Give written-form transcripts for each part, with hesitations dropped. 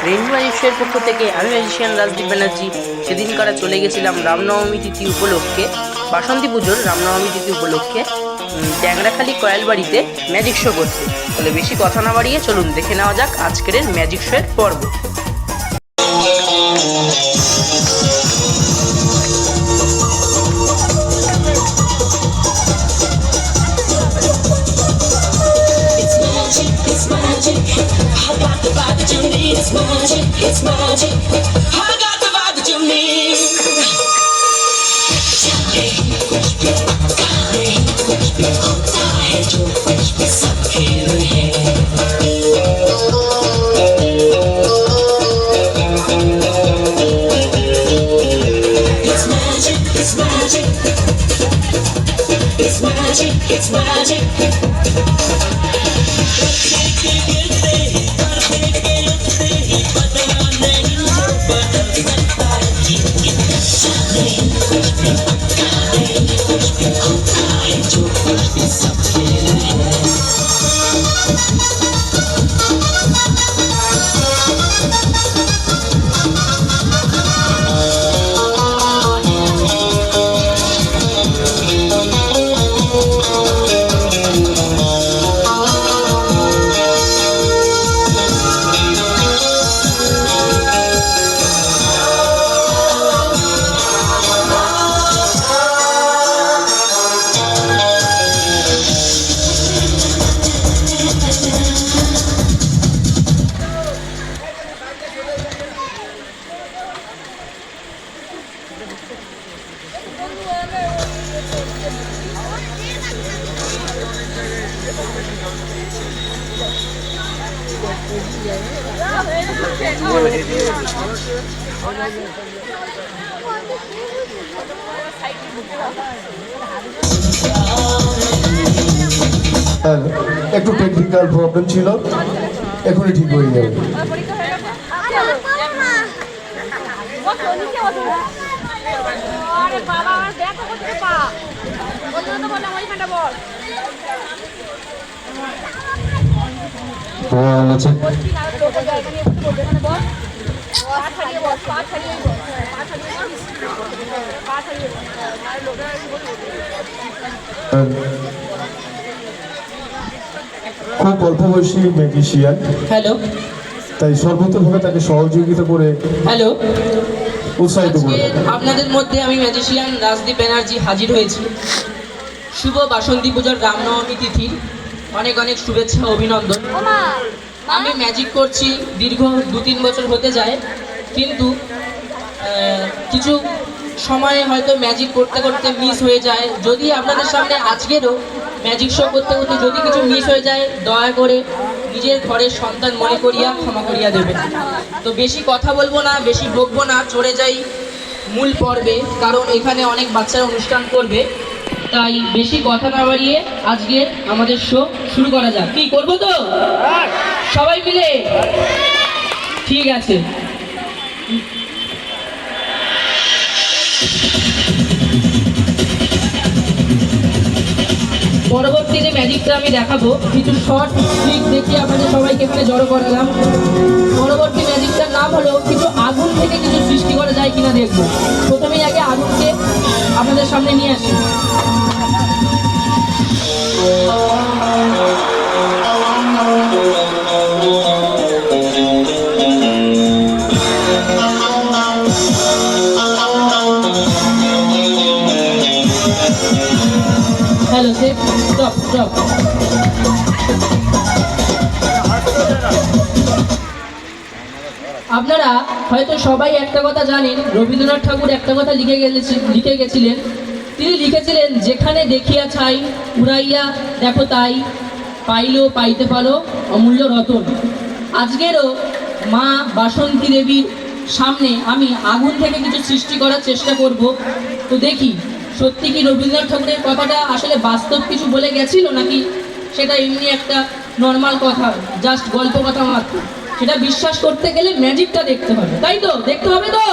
Range ম্যাজিক্সের পক্ষ থেকে আমি ম্যাজিশিয়ান রাজদীপ ব্যানার্জি সেদিনকার চলে গেছিলাম রামনবমী তিথি উপলক্ষে, বাসন্তী পুজোর রামনবমী তিথি উপলক্ষে ট্যাংরাখালি কয়ালবাড়িতে ম্যাজিক শো করতে। তাহলে বেশি কথা না বাড়িয়ে চলুন দেখে নেওয়া যাক আজকের ম্যাজিক শো এর পর্ব। I got the vibe that you need. It's magic, it's magic. I got the vibe that you need. It's magic, it's magic. It's magic, it's magic. একটু টেকনিক্যাল প্রবলেম ছিল, এখনই ঠিক হয়ে যাবে। খুব অল্প বয়সী ম্যাজিশিয়ান, হ্যালো, তাই সর্বতভাবে তাকে সহযোগিতা করে হ্যালো, উৎসাহিত করে। আপনাদের মধ্যে আমি ম্যাজিশিয়ান রাজদীপ ব্যানার্জি হাজির হয়েছি। শুভ বাসন্তী পূজার রামনবমী তিথির অনেক অনেক শুভেচ্ছা ও অভিনন্দন। আমি ম্যাজিক করছি দীর্ঘ 2-3 বছর হতে যায়, কিন্তু কিছু সময়ে হয়তো ম্যাজিক করতে করতে মিস হয়ে যায়। যদি আপনাদের সামনে আজকেরও ম্যাজিক শো করতে করতে যদি কিছু মিস হয়ে যায়, দয়া করে নিজের ঘরের সন্তান মনে করিয়া ক্ষমা করিয়া দেবেন। তো বেশি কথা বলবো না, বেশি বকবো না, চলে যাই মূল পর্বে, কারণ এখানে অনেক বাচ্চারা অনুষ্ঠান করবে। তাই বেশি কথা না বাড়িয়ে আজকে আমাদের শো শুরু করা যাক। কি করবো তো সবাই মিলে? ঠিক আছে। পরবর্তী যে ম্যাজিকটা আমি দেখাবো, কিছু শর্ট ট্রিক দেখিয়ে আপনাদের সবাইকে এখানে জড়ো করালাম। পরবর্তী ম্যাজিকটার নাম হলো কিছু আগুন থেকে কিছু সৃষ্টি করা যায় কিনা দেখবো। প্রথমেই আগে আগুনকে আপনাদের সামনে নিয়ে আসি। Hello, set, stop stop. আপনারা হয়তো সবাই একটা কথা জানেন, রবীন্দ্রনাথ ঠাকুর একটা কথা লিখে গেছিলেন। তিনি লিখেছিলেন, যেখানে দেখিয়া ছাই উড়াইয়া দেখো তাই, পাইলেও পাইতে পারো অমূল্য রতন। আজকেরও মা বাসন্তী দেবীর সামনে আমি আগুন থেকে কিছু সৃষ্টি করার চেষ্টা করব। তো দেখি সত্যি কি রবীন্দ্রনাথ ঠাকুরের কথাটা আসলে বাস্তব কিছু বলে গেছিল, নাকি সেটা এমনি একটা নর্মাল কথা, জাস্ট গল্প কথা মাত্র। সেটা বিশ্বাস করতে গেলে ম্যাজিকটা দেখতে হবে, তাই তো? দেখতে হবে তো?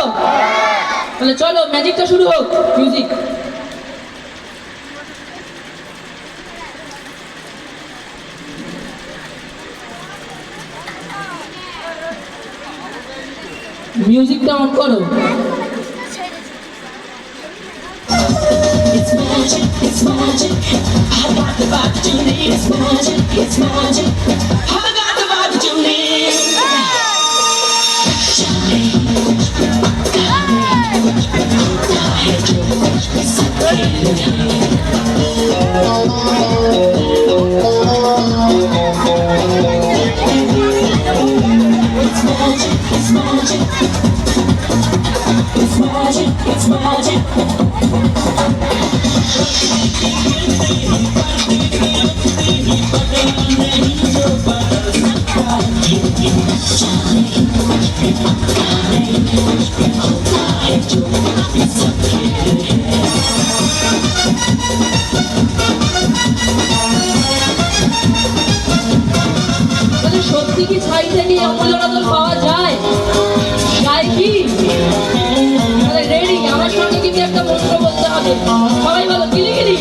তাহলে চলো ম্যাজিকটা শুরু হোক। মিউজিক। মিউজিকটা অন করো। It's magic, it's magic. I got the vibe that you need. It's magic, it's magic. I got the vibe that you need. It's magic, it's magic. It's magic, it's magic. তাহলে সত্যি কি ছাই থেকে এই অমূল্য রতন পাওয়া যায়? যায় কি? তাহলে রেডি, আমার সঙ্গে কিন্তু একটা মন্ত্র বলতে হবে। সবাই বলো, গিলি গিলি।